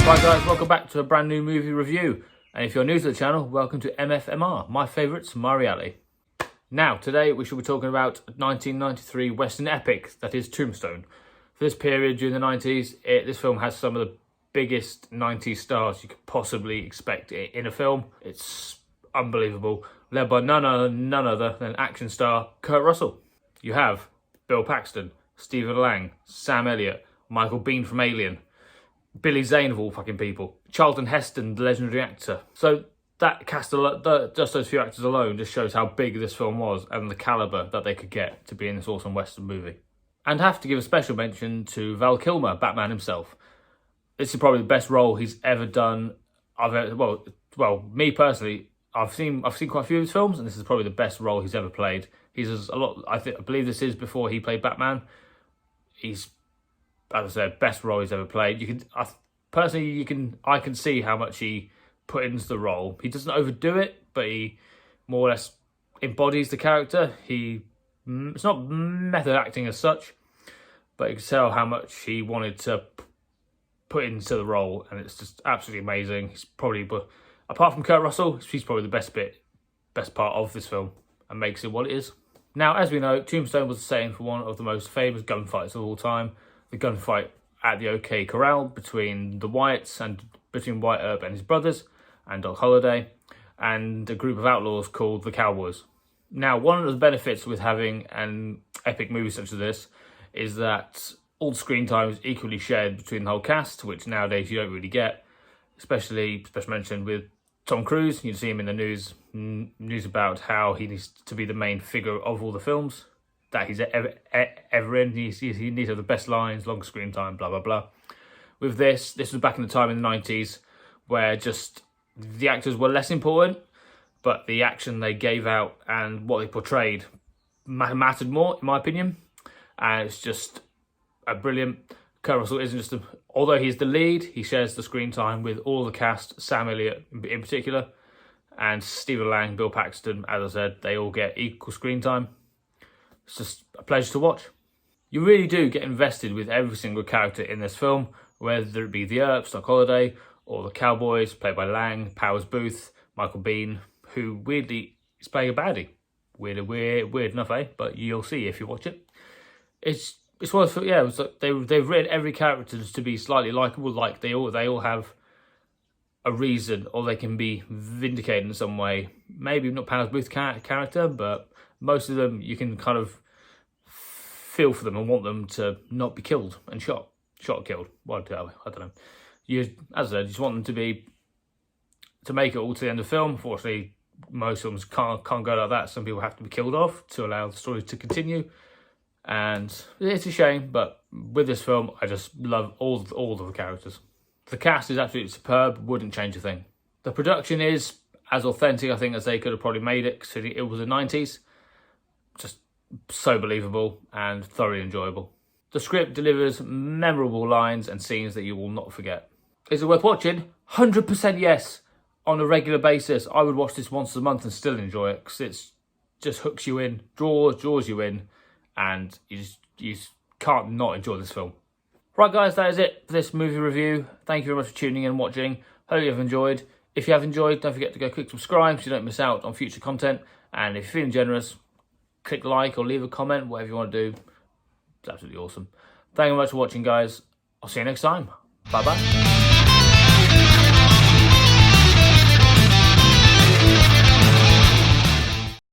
Right guys, welcome back to a brand new movie review. And if you're new to the channel, welcome to MFMR, my favourites, my reality. Now, today we shall be talking about 1993 Western Epic, that is Tombstone. For this period during the 90s, this film has some of the biggest 90s stars you could possibly expect in a film. It's unbelievable. Led by none other than action star Kurt Russell. You have Bill Paxton, Stephen Lang, Sam Elliott, Michael Biehn from Alien, Billy Zane of all fucking people, Charlton Heston, the legendary actor. So that cast, just those few actors alone, just shows how big this film was and the calibre that they could get to be in this awesome Western movie. And I have to give a special mention to Val Kilmer, Batman himself. This is probably the best role he's ever done. Well, me personally, I've seen quite a few of his films, and this is probably the best role he's ever played. He's a lot. I believe this is before he played Batman. He's, as I said, best role he's ever played. I can see how much he put into the role. He doesn't overdo it, but he more or less embodies the character. It's not method acting as such, but you can tell how much he wanted to put into the role, and it's just absolutely amazing. He's probably, but apart from Kurt Russell, he's probably the best part of this film, and makes it what it is. Now, as we know, Tombstone was the setting for one of the most famous gunfights of all time. The gunfight at the OK Corral between the Wyatts and between Wyatt Earp and his brothers and Holliday and a group of outlaws called the Cowboys. Now, one of the benefits with having an epic movie such as this is that all the screen time is equally shared between the whole cast, which nowadays you don't really get, especially special mention with Tom Cruise. You see him in the news about how he needs to be the main figure of all the films that he's ever in. He needs to have the best lines, long screen time, blah, blah, blah. With this was back in the time in the 90s where just the actors were less important, but the action they gave out and what they portrayed mattered more, in my opinion. And it's just a brilliant... Kurt Russell isn't just although he's the lead, he shares the screen time with all the cast, Sam Elliott in particular, and Stephen Lang, Bill Paxton, as I said, they all get equal screen time. It's just a pleasure to watch. You really do get invested with every single character in this film, whether it be the Earps, like Holliday, or the Cowboys, played by Lang, Powers Booth, Michael Biehn, who weirdly is playing a baddie. Weird enough, eh? But you'll see if you watch it. It's one of, yeah, it's like they've written every character to be slightly likeable, like they all have a reason, or they can be vindicated in some way. Maybe not Powers Booth's character, but most of them you can kind of feel for them and want them to not be killed and shot or killed. Well, I don't know. As I said, you just want them to make it all to the end of the film. Unfortunately, most films can't go like that. Some people have to be killed off to allow the story to continue. And it's a shame, but with this film, I just love all of the characters. The cast is absolutely superb, wouldn't change a thing. The production is as authentic, I think, as they could have probably made it, considering it was the 90s. Just so believable and thoroughly enjoyable. The script delivers memorable lines and scenes that you will not forget. Is it worth watching? 100% yes. On a regular basis, I would watch this once a month and still enjoy it, because it just hooks you in, draws you in, and you just can't not enjoy this film. Right guys, that is it for this movie review. Thank you very much for tuning in and watching. Hope you have enjoyed. If you have enjoyed, don't forget to go click subscribe so you don't miss out on future content. And if you're feeling generous, click like or leave a comment, whatever you want to do. It's absolutely awesome. Thank you very much for watching, guys. I'll see you next time. Bye-bye.